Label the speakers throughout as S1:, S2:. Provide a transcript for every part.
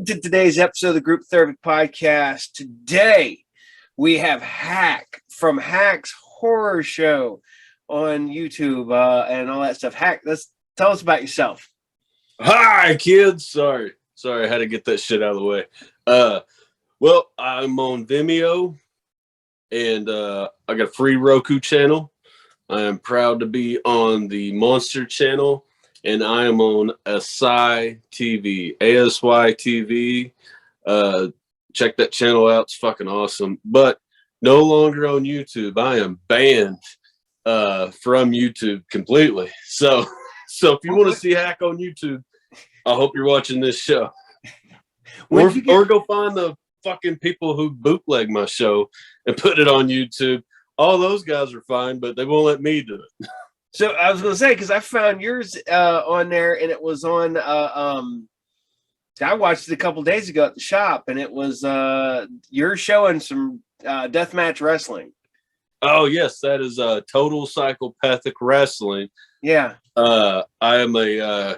S1: to today's episode of the Group Therapy Podcast. Today, we have Hack from Hack's Horror Show on YouTube and all that stuff. Hack, tell us about yourself.
S2: Hi, kids. Sorry, I had to get that shit out of the way. Well, I'm on Vimeo, and I got a free Roku channel. I am proud to be on the Monster channel, and I am on ASY TV, ASY TV. Check that channel out. It's fucking awesome. But no longer on YouTube. I am banned from YouTube completely. So if you want to see Hack on YouTube, I hope you're watching this show. Or go find the fucking people who bootleg my show and put it on YouTube. All those guys are fine, but they won't let me do it.
S1: So I was going to say, because I found yours on there, and it was on. I watched it a couple days ago at the shop, and it was you're showing some deathmatch wrestling.
S2: Oh yes, that is Total Psychopathic Wrestling.
S1: Yeah,
S2: I'm a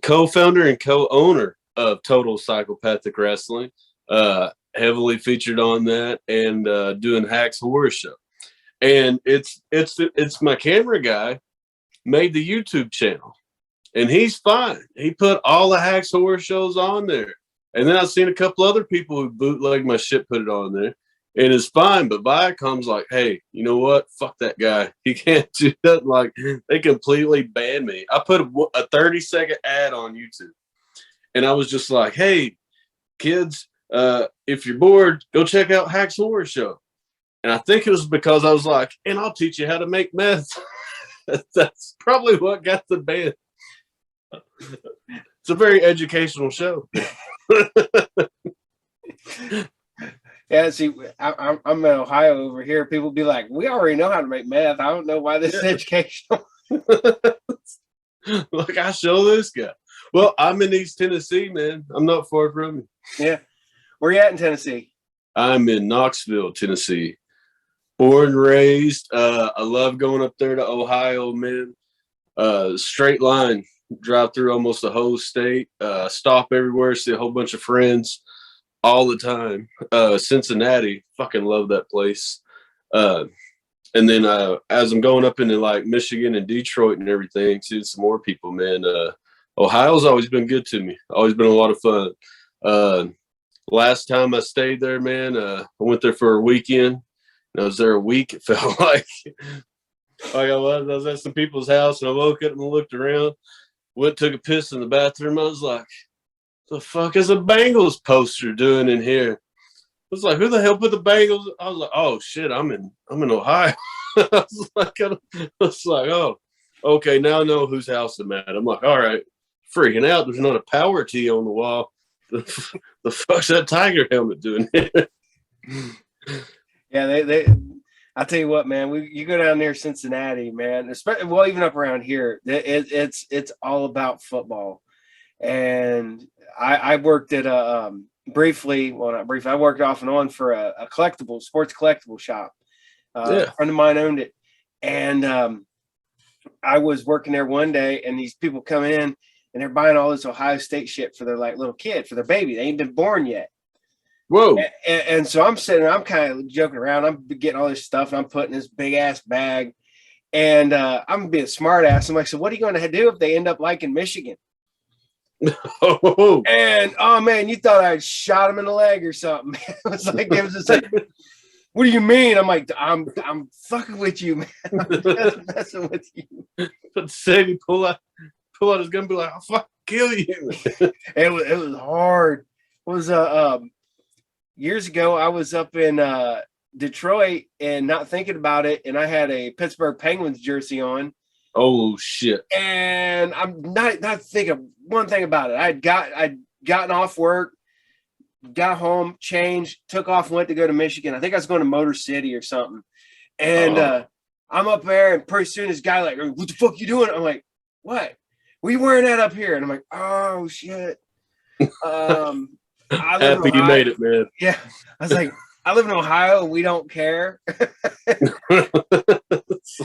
S2: co-founder and co-owner of Total Psychopathic Wrestling. Heavily featured on that, and doing Hack's Horror Show. And it's my camera guy made the YouTube channel, and he's fine. He put all the Hack's Horror Shows on there, and then I've seen a couple other people who bootleg my shit put it on there, and it's fine. But Viacom's like, hey, you know what? Fuck that guy. He can't do that. Like, they completely banned me. I put a 30-second ad on YouTube, and I was just like, hey, kids, if you're bored, go check out Hack's Horror Show. And I think it was because I was like, and I'll teach you how to make meth. That's probably what got the ban. It's a very educational show.
S1: Yeah, see, I'm in Ohio over here. People be like, we already know how to make meth. I don't know why this is educational.
S2: Look, I show this guy. Well, I'm in East Tennessee, man. I'm not far from you.
S1: Yeah. Where you at in Tennessee?
S2: I'm in Knoxville, Tennessee. Born and raised. I love going up there to Ohio, man. Straight line, drive through almost the whole state. Stop everywhere, see a whole bunch of friends all the time. Cincinnati, fucking love that place. And then as I'm going up into like Michigan and Detroit and everything, seeing some more people, man. Ohio's always been good to me. Always been a lot of fun. Last time I stayed there, man, I went there for a weekend. And I was there a week. It felt like I was at some people's house, and I woke up and looked around, took a piss in the bathroom. I was like, the fuck is a Bengals poster doing in here? I was like, who the hell put the Bengals? I was like, oh shit, I'm in Ohio. I was like, oh, okay, now I know whose house I'm at. I'm like, all right, freaking out. There's not a power tee on the wall. The fuck's that Tiger helmet doing here?
S1: Yeah, I tell you what, man. You go down near Cincinnati, man. Especially, well, even up around here, it's all about football. And I worked at briefly. Well, not briefly. I worked off and on for a sports collectible shop. A friend of mine owned it, and I was working there one day, and these people come in, and they're buying all this Ohio State shit for their like little kid, for their baby. They ain't been born yet.
S2: Whoa.
S1: And so I'm sitting there, I'm kind of joking around. I'm getting all this stuff, and I'm putting this big ass bag, and I'm being a smart ass. I'm like, so what are you going to do if they end up liking Michigan?
S2: Oh.
S1: And oh man, you thought I shot him in the leg or something. It was just like, what do you mean? I'm like, I'm fucking with you, man. I'm just messing with you.
S2: But Sadie pull out his gun and be like, I'll fucking kill you.
S1: It was hard. It was years ago, I was up in Detroit and not thinking about it, and I had a Pittsburgh Penguins jersey on.
S2: Oh shit!
S1: And I'm not thinking one thing about it. I'd gotten off work, got home, changed, took off, went to go to Michigan. I think I was going to Motor City or something. And I'm up there, and pretty soon this guy like, what the fuck you doing? I'm like, what? What are you wearing that up here? And I'm like, oh shit.
S2: Happy you made it, man.
S1: Yeah. I was like, I live in Ohio and we don't care.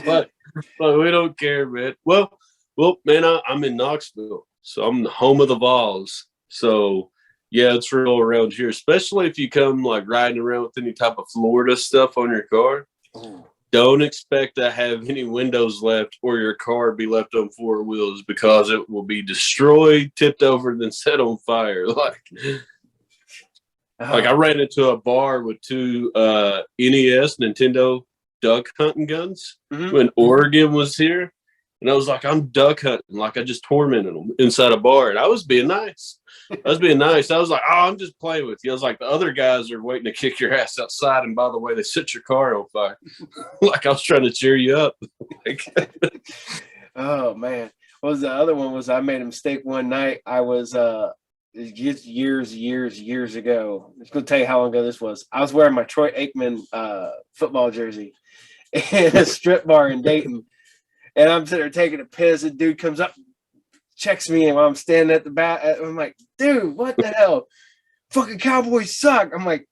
S2: Like, we don't care, man. Well, man, I'm in Knoxville, so I'm the home of the Vols. So Yeah, it's real around here, especially if you come like riding around with any type of Florida stuff on your car.
S1: Ooh.
S2: Don't expect to have any windows left or your car be left on four wheels because it will be destroyed, tipped over, then set on fire. Like I ran into a bar with two NES Nintendo duck hunting guns when Oregon was here. And I was like, I'm duck hunting. Like I just tormented them inside a bar. And I was being nice. I was like, oh, I'm just playing with you. I was like, the other guys are waiting to kick your ass outside. And by the way, they set your car on fire. Like I was trying to cheer you up.
S1: Oh man. What was the other one? Was I made a mistake one night. I was years ago. I'm just gonna tell you how long ago this was. I was wearing my Troy Aikman football jersey in a strip bar in Dayton. And I'm sitting there taking a piss. A dude comes up, checks me, and while I'm standing at the bat, I'm like, dude, what the hell? Fucking Cowboys suck. I'm like,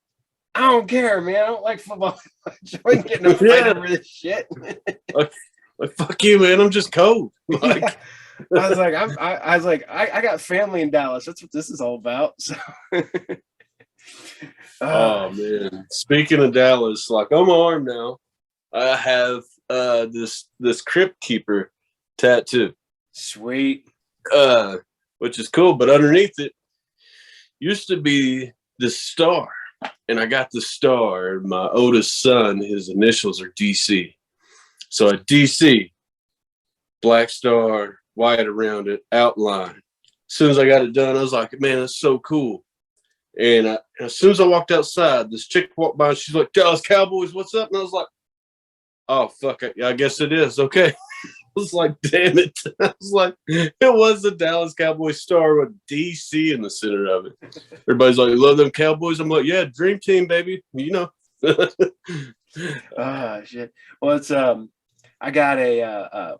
S1: I don't care, man. I don't like football. I ain't getting a fight over this shit.
S2: like, fuck you, man. I'm just cold. Like,
S1: yeah. I was like, I got family in Dallas. That's what this is all about. So.
S2: Oh man. Speaking of Dallas, like on my arm now, I have this Crypt Keeper tattoo.
S1: Sweet.
S2: Which is cool, but underneath it used to be the star. And I got the star. My oldest son, his initials are DC. So a DC, black star, white around it, outline. As soon as I got it done, I was like, man, that's so cool. And as soon as I walked outside, this chick walked by and she's like, Dallas Cowboys, what's up? And I was like, oh, fuck it. I guess it is. Okay. I was like, damn it. I was like, it was the Dallas Cowboys star with DC in the center of it. Everybody's like, you love them Cowboys? I'm like, yeah, dream team, baby. You know.
S1: Shit. Well, it's I got a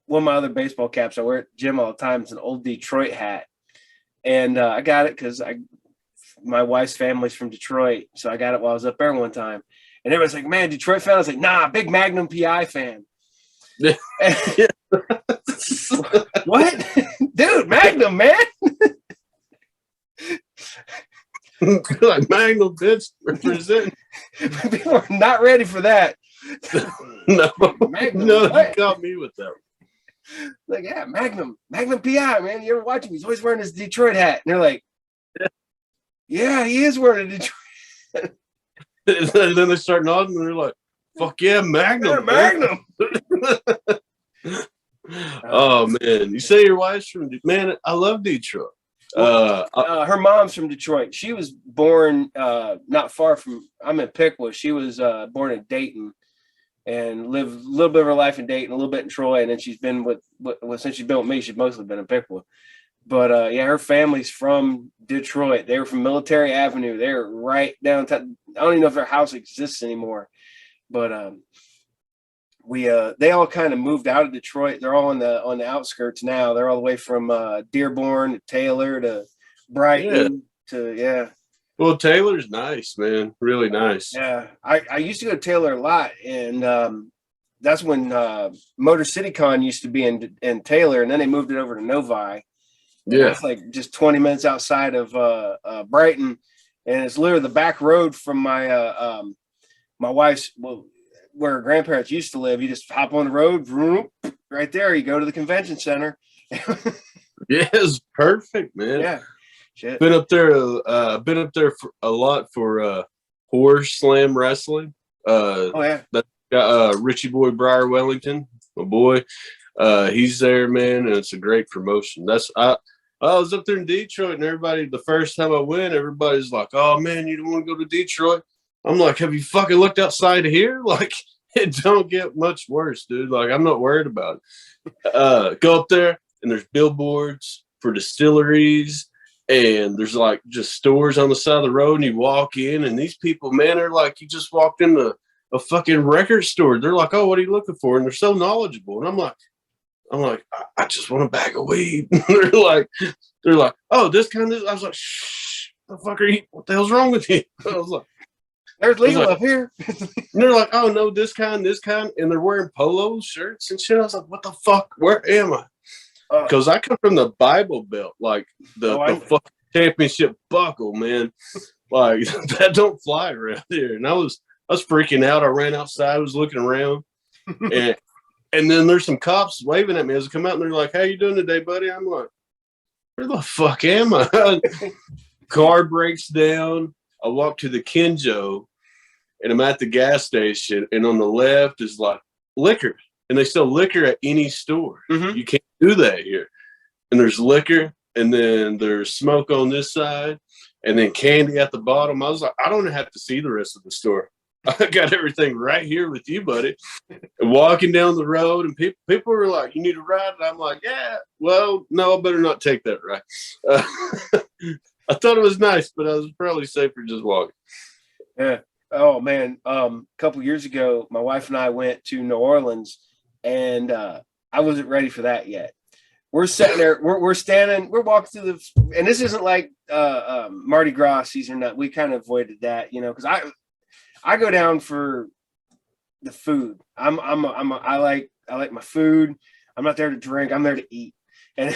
S1: one of my other baseball caps. I wear at the gym all the time. It's an old Detroit hat, and I got it because my wife's family's from Detroit, so I got it while I was up there one time. And everyone's like, "Man, Detroit fan." I was like, "Nah, big Magnum PI fan." What, dude? Magnum, man.
S2: Like Magnum, bitch, represent.
S1: People are not ready for that.
S2: No,
S1: Magnum,
S2: no,
S1: what?
S2: you caught me with that.
S1: Like, yeah, Magnum PI, man. You ever watch him? He's always wearing his Detroit hat. And they're like, yeah, he is wearing a Detroit.
S2: And then they start nodding and they're like, fuck yeah, Magnum.
S1: Yeah,
S2: Magnum. Oh man. You say your wife's from man, I love Detroit.
S1: Her mom's from Detroit. She was born not far from, I'm in Piqua. She was born in Dayton and lived a little bit of her life in Dayton, a little bit in Troy, and then she's been with since she's been with me, she's mostly been in Piqua. But yeah, her family's from Detroit. They were from Military Avenue. They're right downtown. I don't even know if their house exists anymore. But they all kind of moved out of Detroit. They're all on the outskirts now. They're all the way from Dearborn to Taylor to Brighton to yeah.
S2: Well, Taylor's nice, man. Really nice.
S1: Yeah, I used to go to Taylor a lot, and that's when Motor City Con used to be in Taylor, and then they moved it over to Novi. Yeah, it's like just 20 minutes outside of Brighton, and it's literally the back road from my my wife's, where her grandparents used to live. You just hop on the road, vroom, right there. You go to the convention center.
S2: Yeah, it's perfect, man.
S1: Yeah, shit.
S2: Been up there for a lot for Horse Slam Wrestling.
S1: Oh yeah,
S2: that got Richie Boy Briar Wellington, my boy. He's there, man, and it's a great promotion. I was up there in Detroit, and everybody, the first time I went, everybody's like, "Oh man, you don't want to go to Detroit?" I'm like, "Have you fucking looked outside of here? Like, it don't get much worse, dude. Like, I'm not worried about it." Go up there, and there's billboards for distilleries, and there's like just stores on the side of the road, and you walk in, and these people, man, they're like, you just walked into a fucking record store. They're like, "Oh, what are you looking for?" And they're so knowledgeable, and I'm like, I just want a bag of weed. they're like, "Oh, this kind of." I was like, "Shh, the fuck are you? What the hell's wrong with you?" I was like,
S1: "There's legal up here."
S2: And they're like, "Oh no, this kind," and they're wearing polo shirts and shit. I was like, "What the fuck? Where am I?" Because I come from the Bible Belt, like the championship buckle, man. Like that don't fly around here. And I was freaking out. I ran outside, was looking around, and then there's some cops waving at me as I come out, and they're like, "How you doing today, buddy?" I'm like, "Where the fuck am I?" Car breaks down. I walk to the Kenjo, and I'm at the gas station, and on the left is like liquor, and they sell liquor at any store.
S1: Mhm.
S2: You can't do that here. And there's liquor, and then there's smoke on this side, and then candy at the bottom. I was like, I don't have to see the rest of the store. I got everything right here with you, buddy. And walking down the road, and people were like, "You need a ride?" And I'm like, "Yeah, well, no, I better not take that ride." I thought it was nice, but I was probably safer just walking.
S1: Yeah. Oh man. A couple years ago, my wife and I went to New Orleans, and I wasn't ready for that yet. We're sitting there, we're standing, we're walking through and this isn't like Mardi Gras season. That we kind of avoided that, because I go down for the food. I like my food. I'm not there to drink. I'm there to eat. And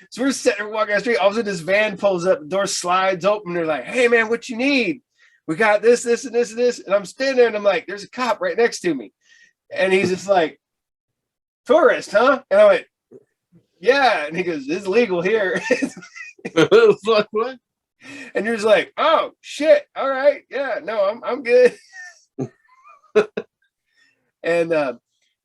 S1: so we're sitting there walking down the street. All of a sudden, this van pulls up, the door slides open. They're like, "Hey man, what you need? We got this, this, and this, and this." And I'm standing there, and I'm like, "There's a cop right next to me," and he's just like, "Tourist, huh?" And I went, "Yeah." And he goes, "It's legal here."
S2: Like, what?
S1: And you're just like, "Oh shit! All right, yeah, no, I'm good." And well,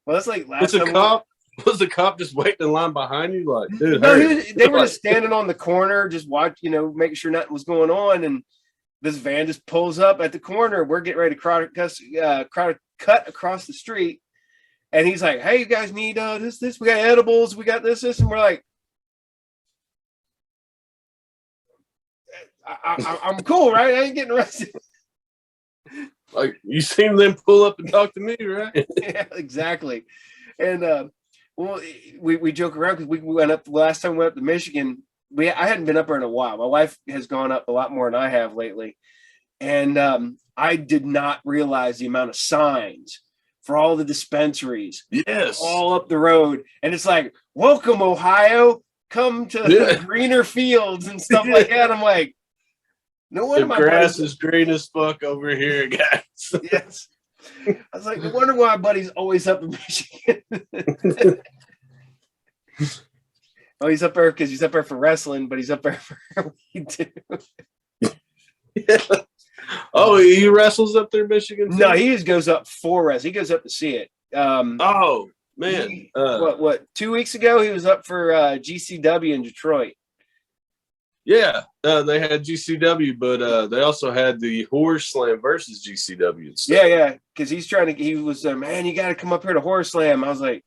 S1: that's like last time.
S2: Was the cop just waiting in line behind you? Like, dude,
S1: no, they were just standing on the corner, just making sure nothing was going on. And this van just pulls up at the corner. We're getting ready to cut across the street. And he's like, "Hey, you guys need this? We got edibles. We got this. And we're like, I'm cool, right? I ain't getting arrested."
S2: Like, you seen them pull up and talk to me, right?
S1: Yeah, exactly. And well, we joke around because we went up the last time we went up to Michigan. I hadn't been up there in a while. My wife has gone up a lot more than I have lately, and I did not realize the amount of signs for all the dispensaries,
S2: yes,
S1: all up the road, and it's like, "Welcome, Ohio. Come to the greener fields," and stuff like that. I'm like, no wonder
S2: the grass is green as fuck over here, guys.
S1: Yes. I was like, no wonder why my buddy's always up in Michigan. Oh, he's up there because he's up there for wrestling, but he's up there for weed too.
S2: Yeah. Oh, he wrestles up there in Michigan too?
S1: No, he just goes up for wrestling. He goes up to see it.
S2: Oh, man.
S1: What 2 weeks ago, he was up for GCW in Detroit.
S2: Yeah, they had GCW, but they also had the Horse Slam versus GCW and stuff.
S1: Yeah, because he was, "Man, you got to come up here to Horse Slam." I was like,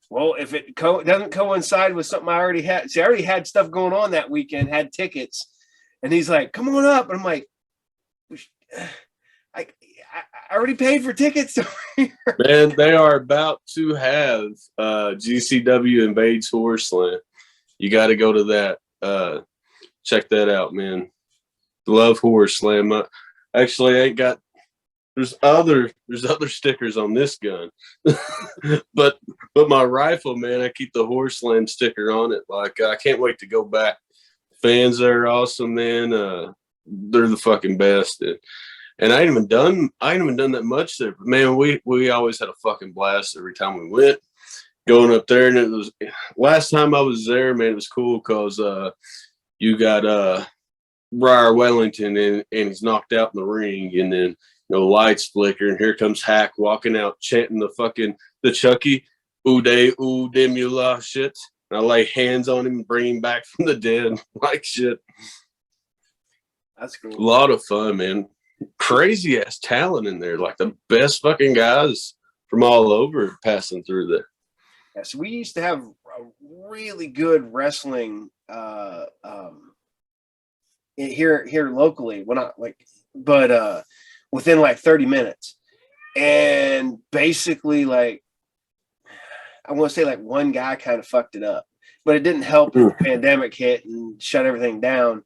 S1: well, if it doesn't coincide with something I already had. See, I already had stuff going on that weekend, had tickets. And he's like, "Come on up." And I'm like, I already paid for tickets.
S2: Man, they are about to have GCW invades Horse Slam. You got to go to that. Check that out, man. Love Horse Slam. Actually, I ain't got. There's other stickers on this gun, but my rifle, man, I keep the Horse Slam sticker on it. Like, I can't wait to go back. Fans are awesome, man. They're the fucking best. And I ain't even done that much there. But man, we always had a fucking blast every time we went. Going up there, and it was last time I was there, man. It was cool because you got Briar Wellington, and he's knocked out in the ring, and then lights flicker, and here comes Hack walking out chanting the Chucky "Ooh Day Ooh Demula" shit. And I lay hands on him and bring him back from the dead like shit.
S1: That's cool.
S2: A lot of fun, man. Crazy ass talent in there, like the best fucking guys from all over passing through there.
S1: Yeah, so we used to have a really good wrestling here locally. Well, not like, but within like 30 minutes. And basically, like, I want to say like one guy kind of fucked it up, but it didn't help when the pandemic hit and shut everything down.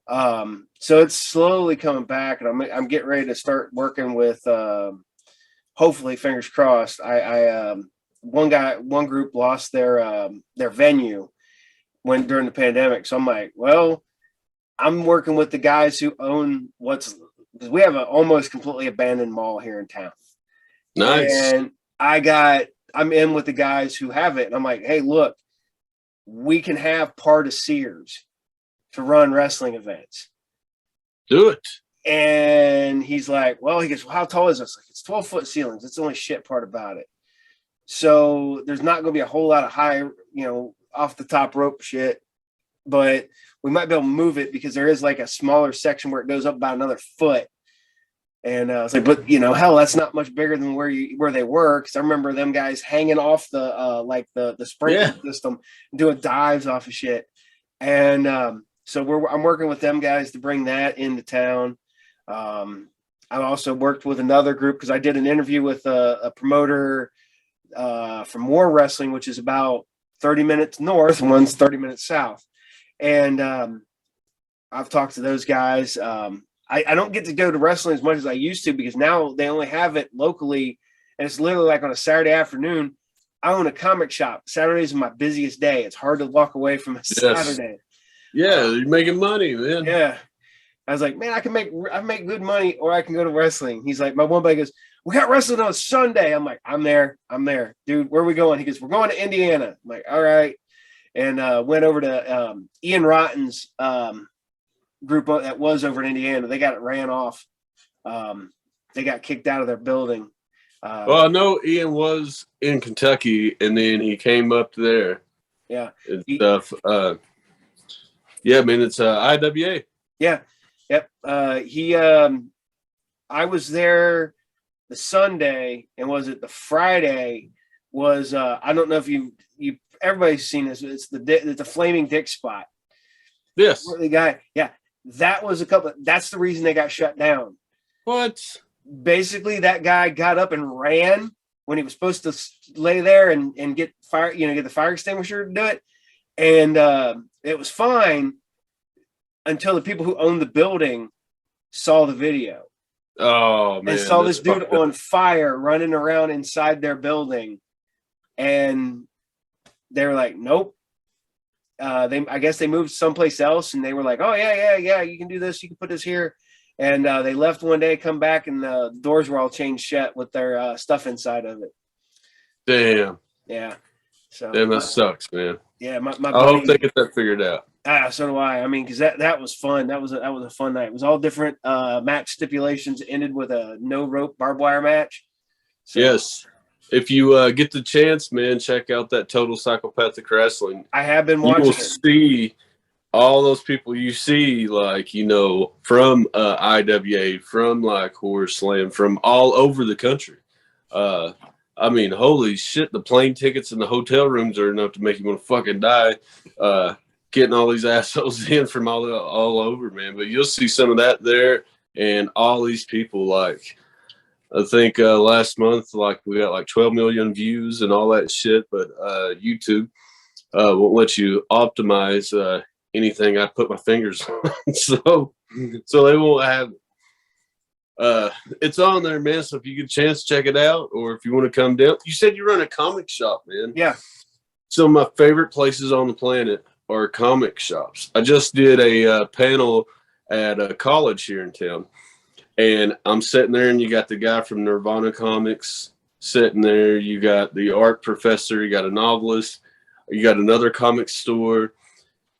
S1: So it's slowly coming back, and I'm getting ready to start working with hopefully, fingers crossed. One group lost their venue, when during the pandemic. So I'm like, well, I'm working with the guys who own because we have an almost completely abandoned mall here in town.
S2: Nice.
S1: And I'm in with the guys who have it. And I'm like, hey, look, we can have part of Sears to run wrestling events.
S2: Do it.
S1: And he's like, well, he goes, well, how tall is this? Like, it's 12-foot ceilings. It's the only shit part about it. So there's not going to be a whole lot of high, off the top rope shit, but we might be able to move it because there is like a smaller section where it goes up about another foot. And I was like, but hell, that's not much bigger than where they were. Cause I remember them guys hanging off the sprinkler system and doing dives off of shit. And so I'm working with them guys to bring that into town. I also worked with another group because I did an interview with a promoter from War Wrestling, which is about 30 minutes north and one's 30 minutes south. And I've talked to those guys. I don't get to go to wrestling as much as I used to because now they only have it locally, and it's literally like on a Saturday afternoon. I own a comic shop. Saturdays are my busiest day. It's hard to walk away from a Saturday.
S2: Yeah, you're making money, man.
S1: Yeah. I was like, man, I make good money, or I can go to wrestling. He's like, my one buddy goes, we got wrestling on Sunday. I'm like, I'm there. Dude, where are we going? He goes, we're going to Indiana. I'm like, all right. And went over to Ian Rotten's group that was over in Indiana. They got it ran off. They got kicked out of their building.
S2: Well, I know Ian was in Kentucky, and then he came up there.
S1: Yeah.
S2: And stuff. Yeah, man, it's IWA.
S1: Yeah. Yep. I was there the Sunday, and was it the Friday? Was I don't know if you everybody's seen this. It's the Flaming Dick spot.
S2: Yes.
S1: The guy. Yeah. That was that's the reason they got shut down.
S2: What?
S1: Basically, that guy got up and ran when he was supposed to lay there and get fire, get the fire extinguisher to do it. And it was fine until the people who owned the building saw the video.
S2: Oh, man.
S1: And saw this dude on fire running around inside their building. And they were like, nope. I guess they moved someplace else, and they were like, oh, yeah, you can do this. You can put this here. And they left one day, come back, and the doors were all chained shut with their stuff inside of it.
S2: Damn.
S1: Yeah. So
S2: damn, that sucks, man.
S1: Yeah, my
S2: I
S1: buddy,
S2: hope they get that figured out.
S1: So do I. I mean, because that was fun. That was a fun night. It was all different match stipulations. It ended with a no rope barbed wire match. So,
S2: yes. If you get the chance, man, check out that Total Psychopathic Wrestling.
S1: I have been watching.
S2: You will see all those people you see, like, from IWA, from like Horror Slam, from all over the country. I mean, holy shit, the plane tickets and the hotel rooms are enough to make you want to fucking die. Getting all these assholes in from all over, man. But you'll see some of that there, and all these people, like, I think last month, like, we got like 12 million views and all that shit. But YouTube won't let you optimize anything I put my fingers on. so they won't have it. It's on there, man. So if you get a chance, check it out. Or if you want to come down, you said you run a comic shop, man.
S1: Yeah.
S2: Some of my favorite places on the planet are comic shops. I just did a panel at a college here in town, and I'm sitting there, and you got the guy from Nirvana Comics sitting there. You got the art professor. You got a novelist. You got another comic store,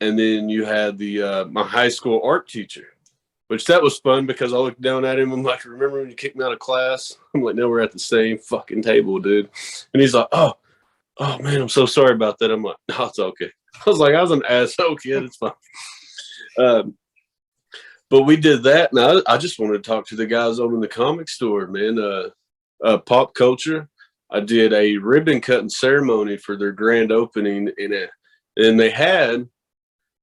S2: and then you had the my high school art teacher. Which that was fun because I looked down at him. I'm like, remember when you kicked me out of class? I'm like, no, we're at the same fucking table, dude. And he's like, oh man, I'm so sorry about that. I'm like, no, it's okay. I was like, I was an asshole kid. It's fine. But we did that. And I just wanted to talk to the guys over in the comic store, man. Pop Culture. I did a ribbon cutting ceremony for their grand opening and they had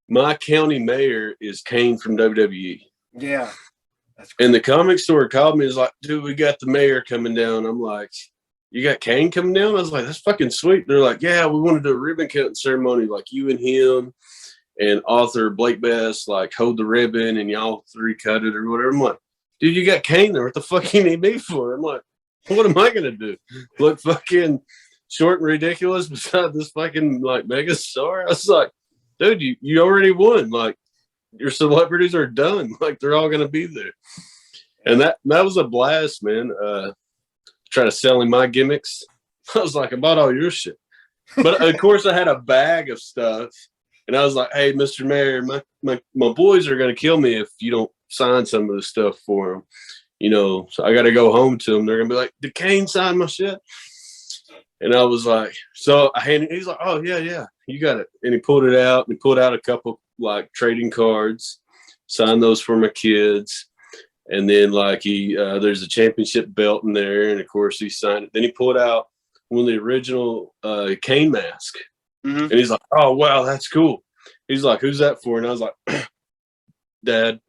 S2: my county mayor is Kane from WWE.
S1: Yeah. That's cool.
S2: And the comic store called me and was like, dude, we got the mayor coming down. I'm like, you got Kane coming down? I was like, that's fucking sweet. They're like, yeah, we want to do a ribbon cutting ceremony, like you and him and author Blake Best, like hold the ribbon and y'all three cut it or whatever. I'm like, dude, you got Kane there. What the fuck you need me for? I'm like, what am I going to do? Look fucking short and ridiculous beside this fucking like mega star? I was like, dude, you already won. Like, your celebrities are done. Like, they're all going to be there. And that was a blast, man. Try to sell him my gimmicks. I was like, I bought all your shit. But of course, I had a bag of stuff. And I was like, hey, Mr. Mayor, my boys are going to kill me if you don't sign some of the stuff for them. You know, so I got to go home to them. They're going to be like, did Kane sign my shit? And I was like, so I handed, he's like, oh, yeah, you got it. And he pulled it out and pulled out a couple like trading cards, signed those for my kids. And then like there's a championship belt in there. And of course he signed it. Then he pulled out one of the original Kane mask. Mm-hmm. And he's like, oh, wow, that's cool. He's like, who's that for? And I was like, Dad,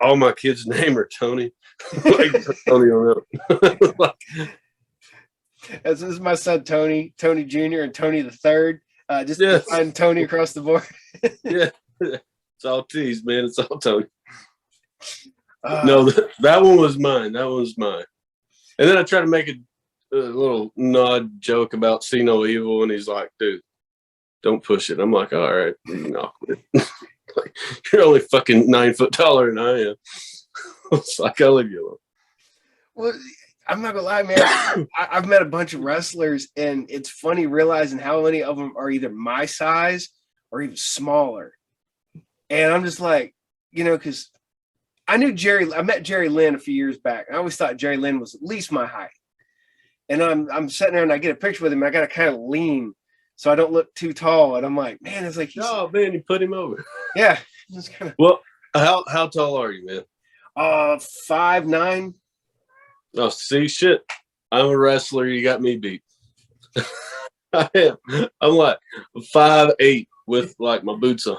S2: all my kids' name are Tony. Like, Tony on that. Like,
S1: this is my son, Tony Jr. and Tony the Third. Just find Tony across the board.
S2: Yeah. It's all teased, man. It's all Tony. No, that one was mine. That one was mine. And then I tried to make a little nod joke about See No Evil, and he's like, dude, don't push it. I'm like, all right, awkward. Like, you're only fucking 9 foot taller than I am. It's like, I'll leave you alone.
S1: Well, I'm not gonna lie, man. I've met a bunch of wrestlers, and it's funny realizing how many of them are either my size or even smaller. And I'm just like, because I met Jerry Lynn a few years back. I always thought Jerry Lynn was at least my height. And I'm sitting there and I get a picture with him. And I got to kind of lean so I don't look too tall. And I'm like, man, it's like,
S2: oh man, you put him over.
S1: Yeah.
S2: Well, how tall are you, man?
S1: 5'9".
S2: Oh, see, shit. I'm a wrestler. You got me beat. I am. I'm like 5'8" with like my boots on.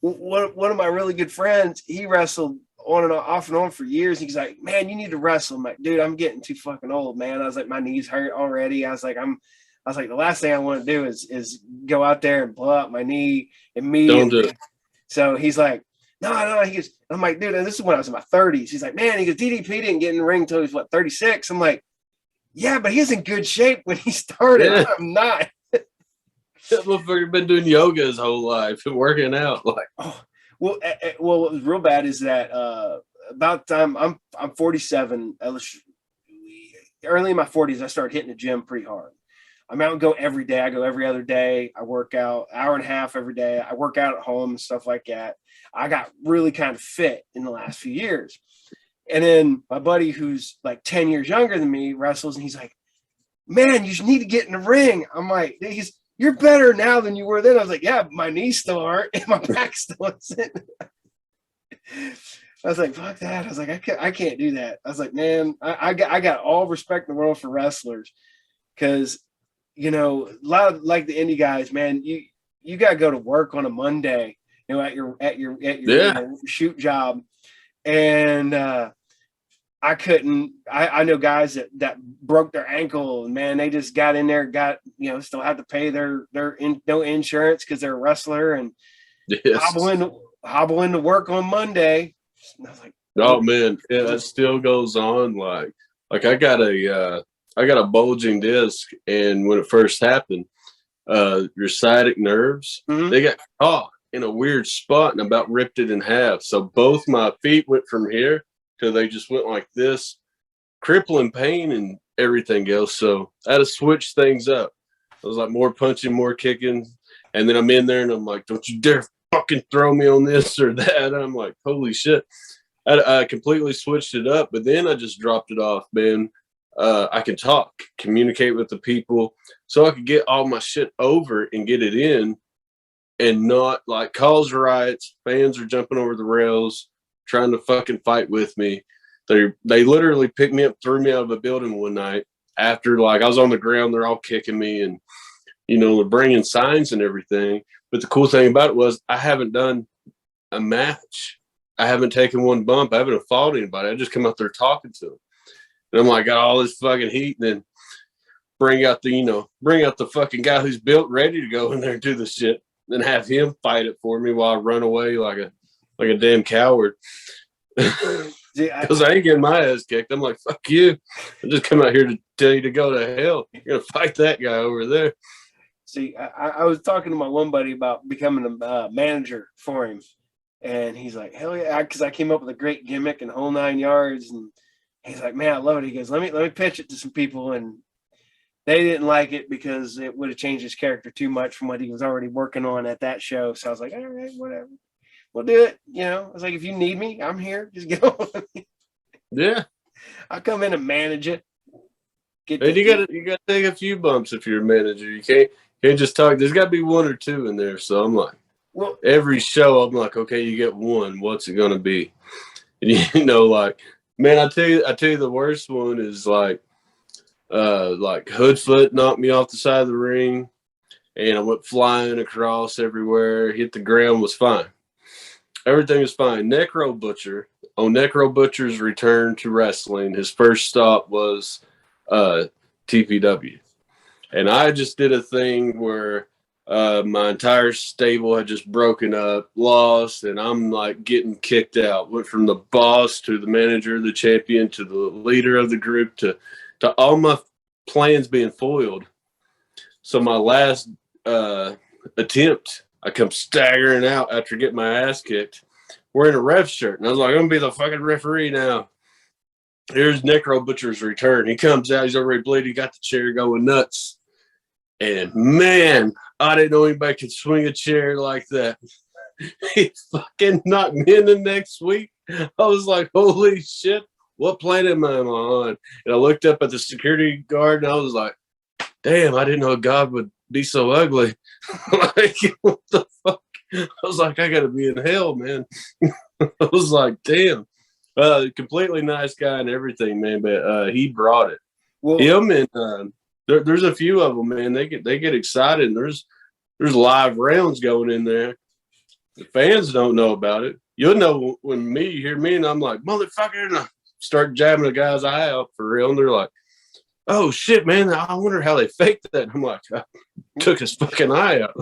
S1: One of my really good friends, he wrestled on and off and on for years. He's like, man, you need to wrestle. I'm like, dude, I'm getting too fucking old, man. I was like, my knees hurt already. I was like, the last thing I want to do is go out there and blow up my knee immediately.
S2: Don't do it.
S1: So he's like, no. He goes, I'm like, dude, and this is when I was in my 30s. He's like, man, he goes, DDP didn't get in the ring until he was 36. I'm like, yeah, but he's in good shape when he started. Yeah. I'm not.
S2: That motherfucker been doing yoga his whole life and working out. Like,
S1: well, what was real bad is that about the time I'm 47, early in my 40s, I started hitting the gym pretty hard. I'm out and go every day. I go every other day. I work out hour and a half every day. I work out at home and stuff like that. I got really kind of fit in the last few years. And then my buddy, who's like 10 years younger than me, wrestles, and he's like, man, you need to get in the ring. I'm like, you're better now than you were then. I was like, yeah, my knees still aren't and my back still isn't. I was like, fuck that. I was like, I can't do that. I was like, man, I got all respect in the world for wrestlers because, a lot of like the indie guys, man, you got to go to work on a Monday, at your shoot job. And I couldn't. I know guys that broke their ankle, and man, they just got in there, still had to pay their no insurance because they're a wrestler, and hobble into work on Monday. And I was like,
S2: oh man, yeah, that still goes on. Like I got a bulging disc, and when it first happened, your sciatic nerves, they got caught in a weird spot and about ripped it in half. So both my feet went from here till they just went like this, crippling pain and everything else. So I had to switch things up. I was like more punching, more kicking. And then I'm in there and I'm like, don't you dare fucking throw me on this or that. And I'm like, holy shit. I completely switched it up, but then I just dropped it off, man. I can talk, communicate with the people, so I could get all my shit over and get it in and not like cause riots. Fans are jumping over the rails, trying to fucking fight with me. They literally picked me up, threw me out of a building one night after like I was on the ground. They're all kicking me and, they're bringing signs and everything. But the cool thing about it was I haven't done a match. I haven't taken one bump. I haven't fought anybody. I just come out there talking to them. And I'm like, got all this fucking heat, and then bring out the fucking guy who's built ready to go in there and do the shit, and have him fight it for me while I run away like a damn coward. Because I ain't getting my ass kicked. I'm like, fuck you. I just come out here to tell you to go to hell. You're gonna fight that guy over there.
S1: See, I was talking to my one buddy about becoming a manager for him, and he's like, "Hell yeah!" Because I came up with a great gimmick and whole 9 yards, and he's like, "Man, I love it." He goes, "Let me pitch it to some people," and they didn't like it because it would have changed his character too much from what he was already working on at that show. So I was like, "All right, whatever, we'll do it." I was like, "If you need me, I'm here. Just get on."
S2: Yeah.
S1: I'll come in and manage it.
S2: And you gotta take a few bumps if you're a manager. You can't just talk. There's gotta be one or two in there. So I'm like,
S1: well,
S2: every show I'm like, okay, you get one. What's it gonna be? And like, man, I tell you the worst one is like Hoodfoot knocked me off the side of the ring and I went flying across everywhere, hit the ground, was fine. Everything was fine. Necro Butcher, on Necro Butcher's return to wrestling, his first stop was TPW. And I just did a thing where my entire stable had just broken up, lost, and I'm like getting kicked out. Went from the boss to the manager, the champion, to the leader of the group, to all my plans being foiled. So my last attempt, I come staggering out after getting my ass kicked, wearing a ref shirt. And I was like, I'm going to be the fucking referee now. Here's Necro Butcher's return. He comes out, he's already bleeding, he got the chair going nuts. And man, I didn't know anybody could swing a chair like that. He fucking knocked me in the next week. I was like, holy shit, what planet am I on? And I looked up at the security guard and I was like, damn, I didn't know God would be so ugly. Like, what the fuck? I was like, I gotta be in hell, man. I was like, damn. Completely nice guy and everything, man, but he brought it. Well, him and there's a few of them, man. They get excited. And there's live rounds going in there. The fans don't know about it. You'll know when you hear me, and I'm like, motherfucker, and I start jabbing a guy's eye out for real, and they're like, oh shit, man, I wonder how they faked that. I'm like, I took his fucking eye out.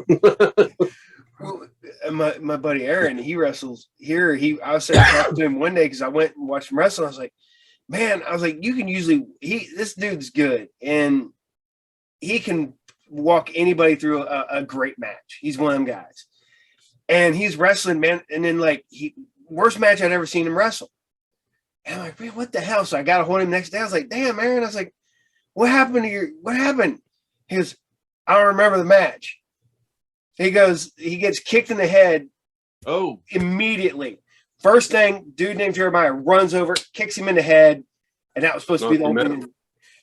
S1: Well, my buddy Aaron, he wrestles here. I was saying talking to him one day because I went and watched him wrestle. I was like, man, you can usually this dude's good and he can walk anybody through a great match. He's one of them guys. And he's wrestling, man, and then worst match I'd ever seen him wrestle. And I'm like, man, what the hell? So I got to hold him next day. I was like, damn, Aaron. I was like, what happened? He goes, I don't remember the match. He goes, he gets kicked in the head.
S2: Oh,
S1: immediately. First thing, dude named Jeremiah runs over, kicks him in the head, and that was supposed to be the opening.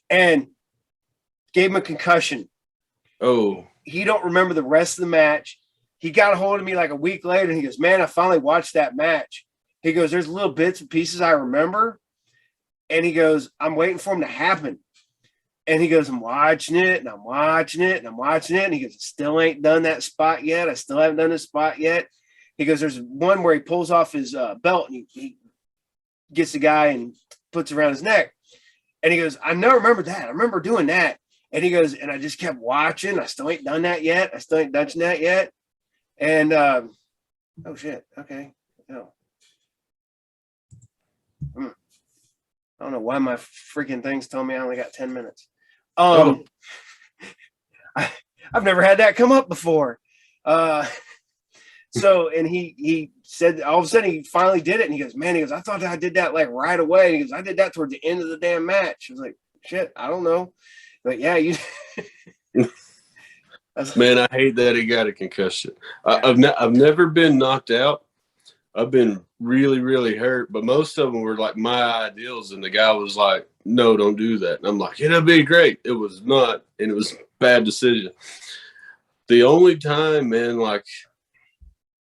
S1: And gave him a concussion.
S2: Oh.
S1: He don't remember the rest of the match. He got a hold of me like a week later, and he goes, man, I finally watched that match. He goes, there's little bits and pieces I remember. And he goes, I'm waiting for them to happen. And he goes, I'm watching it, and I'm watching it, and I'm watching it. And he goes, I still ain't done that spot yet. I still haven't done this spot yet. He goes, there's one where he pulls off his belt, and he gets the guy and puts it around his neck. And he goes, I never remember that. I remember doing that. And he goes, and I just kept watching. I still ain't done that yet. I still ain't done that yet. And, oh, shit. Okay. Oh. I don't know why my freaking things tell me I only got 10 minutes. I've never had that come up before. So, and he said, all of a sudden he finally did it. And he goes, man, I thought I did that like right away. And he goes, I did that toward the end of the damn match. I was like, shit, I don't know. But yeah, you.
S2: Man, I hate that he got a concussion. Yeah. I've never been knocked out. I've been really, really hurt, but most of them were like my ideals. And the guy was like, no, don't do that. And I'm like, it'll be great. It was not. And it was a bad decision. The only time, man, like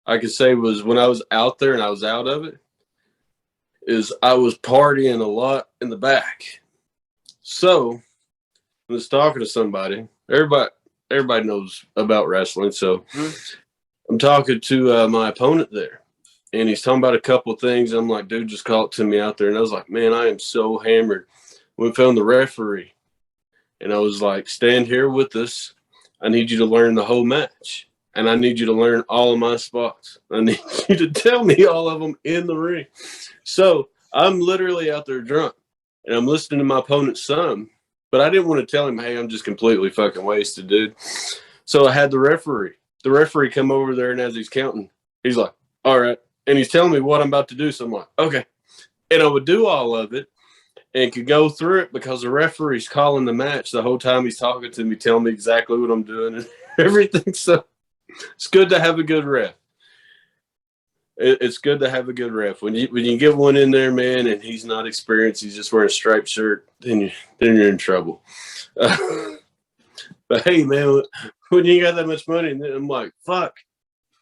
S2: I could say was when I was out there and I was out of it, is I was partying a lot in the back. So I was talking to somebody. Everybody knows about wrestling. So I'm talking to my opponent there. And he's talking about a couple of things. I'm like, dude, just call it to me out there. And I was like, man, I am so hammered. We found the referee. And I was like, stand here with us. I need you to learn the whole match. And I need you to learn all of my spots. I need you to tell me all of them in the ring. So I'm literally out there drunk. And I'm listening to my opponent's son. But I didn't want to tell him, hey, I'm just completely fucking wasted, dude. So I had the referee. The referee come over there, and as he's counting, he's like, all right. And he's telling me what I'm about to do. So I'm like, okay. And I would do all of it and could go through it because the referee's calling the match the whole time he's talking to me, telling me exactly what I'm doing and everything. So it's good to have a good ref. It's good to have a good ref. When you get one in there, man, and he's not experienced, he's just wearing a striped shirt, then you're in trouble. But hey, man, when you got that much money, and then I'm like, fuck,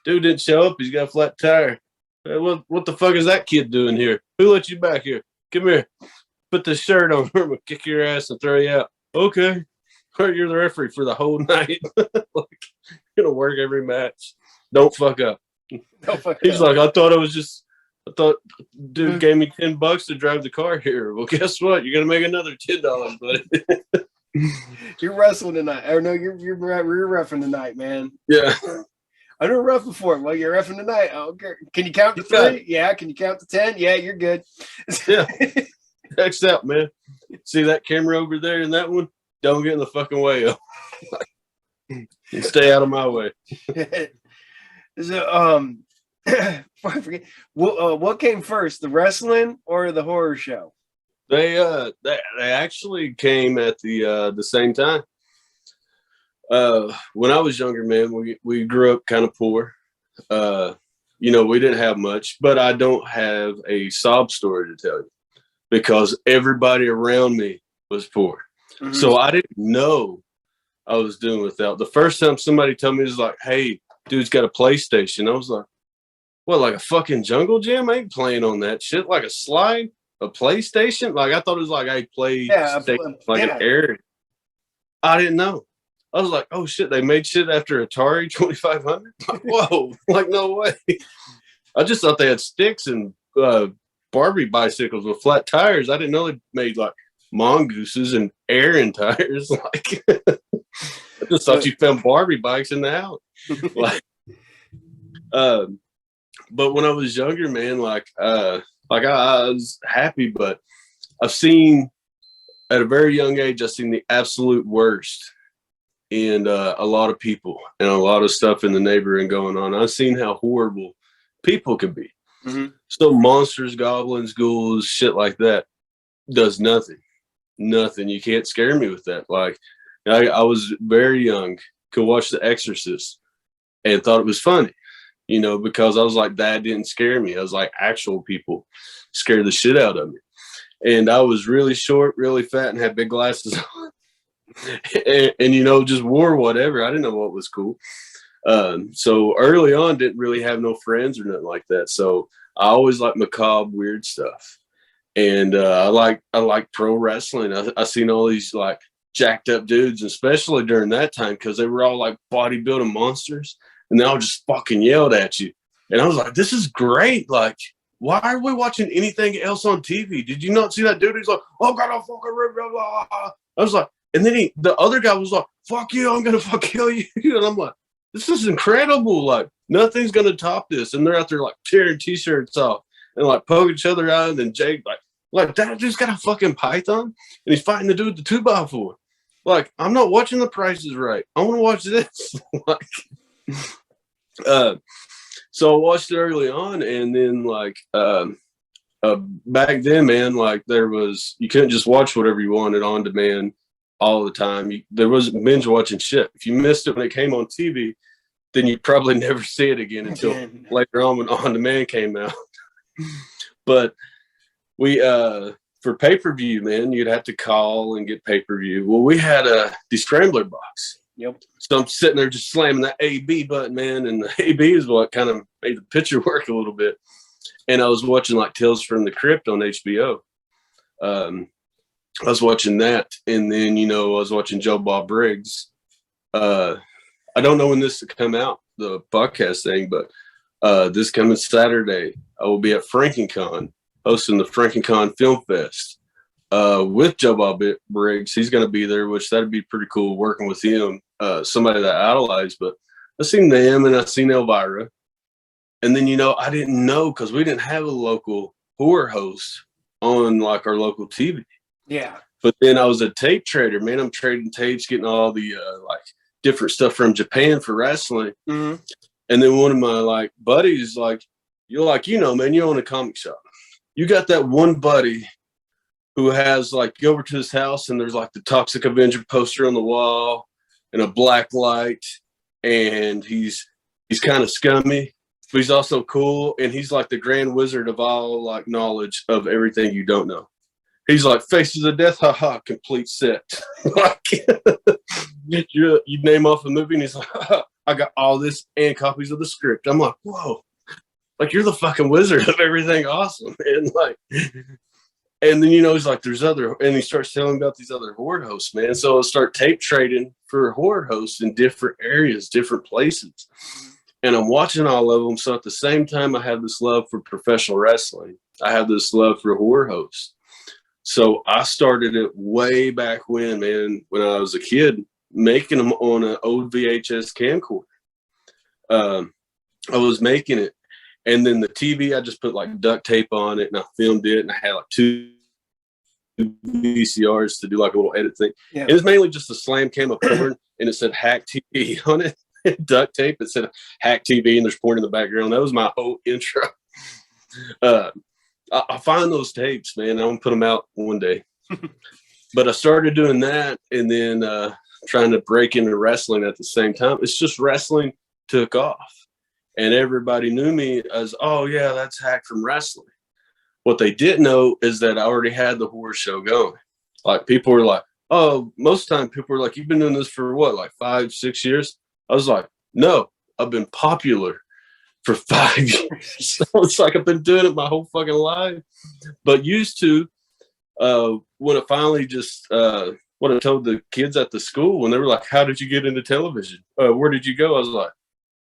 S2: dude didn't show up. He's got a flat tire. What the fuck is that kid doing here? Who let you back here? Come here. Put the shirt on. I'm gonna kick your ass and throw you out. Okay. You're the referee for the whole night. Like, you're gonna work every match. Don't fuck up. He's like, I thought dude gave me $10 to drive the car here. Well, guess what? You're gonna make another $10, buddy.
S1: You're wrestling tonight. Or no, you're reffing tonight, man.
S2: Yeah.
S1: I never ref before. Well, you're reffing tonight. Okay. Can you count to 3? Yeah. Can you count to 10? Yeah, you're good.
S2: Yeah. Next out, man. See that camera over there and that one? Don't get in the fucking way. Stay out of my way.
S1: So, I forget. What came first, the wrestling or the horror show?
S2: They actually came at the same time. When I was younger, man, we grew up kind of poor. We didn't have much, but I don't have a sob story to tell you because everybody around me was poor. Mm-hmm. So I didn't know I was doing without. The first time somebody told me, it was like, hey, dude's got a PlayStation. I was like, what, like a fucking jungle gym? I ain't playing on that shit. Like a slide, a PlayStation? Like I thought it was like I played an area. I didn't know. I was like, oh shit, they made shit after Atari 2500? Like, whoa, like no way. I just thought they had sticks and Barbie bicycles with flat tires. I didn't know they made like mongooses and Aaron tires. Like I just thought you found Barbie bikes in the house. Like, but when I was younger, man, I was happy, but I've seen at a very young age, I've seen the absolute worst in a lot of people and a lot of stuff in the neighborhood going on. I've seen how horrible people can be. Mm-hmm. So monsters, goblins, ghouls, shit like that does nothing. Nothing. You can't scare me with that. Like I was very young, could watch The Exorcist and thought it was funny, because I was like, that didn't scare me. I was like, actual people scared the shit out of me. And I was really short, really fat, and had big glasses on. and just wore whatever. I didn't know what was cool. So early on, didn't really have no friends or nothing like that. So I always liked macabre, weird stuff. And I like pro wrestling. I seen all these like jacked up dudes, especially during that time, because they were all like bodybuilding monsters, and they all just fucking yelled at you. And I was like, this is great. Like, why are we watching anything else on TV? Did you not see that dude? He's like, oh god, I'll fucking rip, blah, blah. I was like, and then the other guy was like, fuck you, I'm gonna fuck kill you. And I'm like, this is incredible. Like, nothing's gonna top this. And they're out there like tearing t-shirts off and like poking each other out. And then Jake like that dude's got a fucking python and he's fighting the dude with the 2x4. Like, I'm not watching The Price is Right. I want to watch this. So I watched it early on, and then back then, man, like you couldn't just watch whatever you wanted on demand all the time. There wasn't binge watching shit. If you missed it when it came on TV, then you'd probably never see it again until later on when on demand came out. But we for pay-per-view, man, you'd have to call and get pay-per-view. Well, we had the Scrambler box.
S1: Yep.
S2: So I'm sitting there just slamming that AB button, man, and the AB is what kind of made the picture work a little bit. And I was watching like Tales from the Crypt on HBO. I was watching that, and then I was watching Joe Bob Briggs. I don't know when this will come out, the podcast thing, but this coming Saturday, I will be at FrankenCon hosting the FrankenCon Film Fest with Joe Bob Briggs. He's going to be there, which that'd be pretty cool working with him. Somebody that I idolize, but I seen them and I seen Elvira. And then, I didn't know because we didn't have a local horror host on like our local TV.
S1: Yeah.
S2: But then I was a tape trader, man. I'm trading tapes, getting all the like different stuff from Japan for wrestling.
S1: Mm-hmm.
S2: And then one of my like buddies, like, man, you own a comic shop. You got that one buddy who has like, go over to his house and there's like the Toxic Avenger poster on the wall and a black light, and he's kind of scummy, but he's also cool, and he's like the grand wizard of all like knowledge of everything you don't know. He's like, Faces of Death, haha, complete set. Like, you name off a movie, and he's like, I got all this and copies of the script. I'm like, whoa, like you're the fucking wizard of everything awesome, man. Like, and then he's like, there's other, and he starts telling me about these other horde hosts, man. So I'll start tape trading for horde hosts in different areas, different places. And I'm watching all of them. So at the same time, I have this love for professional wrestling. I have this love for horde hosts. So I started it way back when, man, when I was a kid, making them on an old VHS camcorder. I was making it. And then the TV, I just put like duct tape on it and I filmed it. And I had like 2 VCRs to do like a little edit thing. Yeah. It was mainly just a slam cam of porn and it said Hack TV on it. Duct tape. It said Hack TV and there's porn in the background. That was my whole intro. I find those tapes, man. I'm going to put them out one day. But I started doing that and then trying to break into wrestling at the same time. It's just wrestling took off. And everybody knew me as, oh, yeah, that's Hack from wrestling. What they didn't know is that I already had the horror show going. Like, people were like, oh, most of the time people were like, you've been doing this for what, like 5-6 years? I was like, no, I've been popular for 5 years. So it's like I've been doing it my whole fucking life. But used to, when it finally just, what I told the kids at the school, when they were like, how did you get into television? Where did you go? I was like,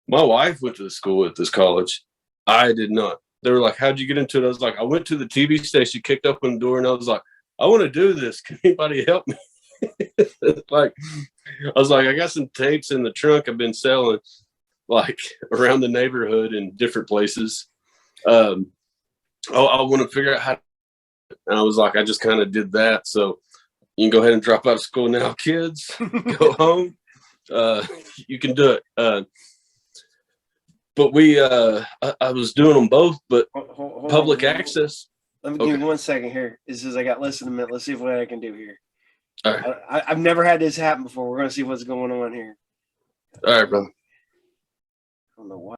S2: my wife went to the school at this college. I did not. They were like, how'd you get into it? I was like, I went to the TV station, kicked open the door, and I was like, I want to do this. Can anybody help me? Like, I was like, I got some tapes in the trunk I've been selling, like, around the neighborhood in different places. I want to figure out how to, and I was like, I just kind of did that. So you can go ahead and drop out of school now, kids. Go home. You can do it. But I was doing them both, but hold public access.
S1: Let me give you 1 second here. It says I got less than a minute. Let's see what I can do here.
S2: All right.
S1: I've never had this happen before. We're going to see what's going on here.
S2: All right, brother.
S1: I don't know why.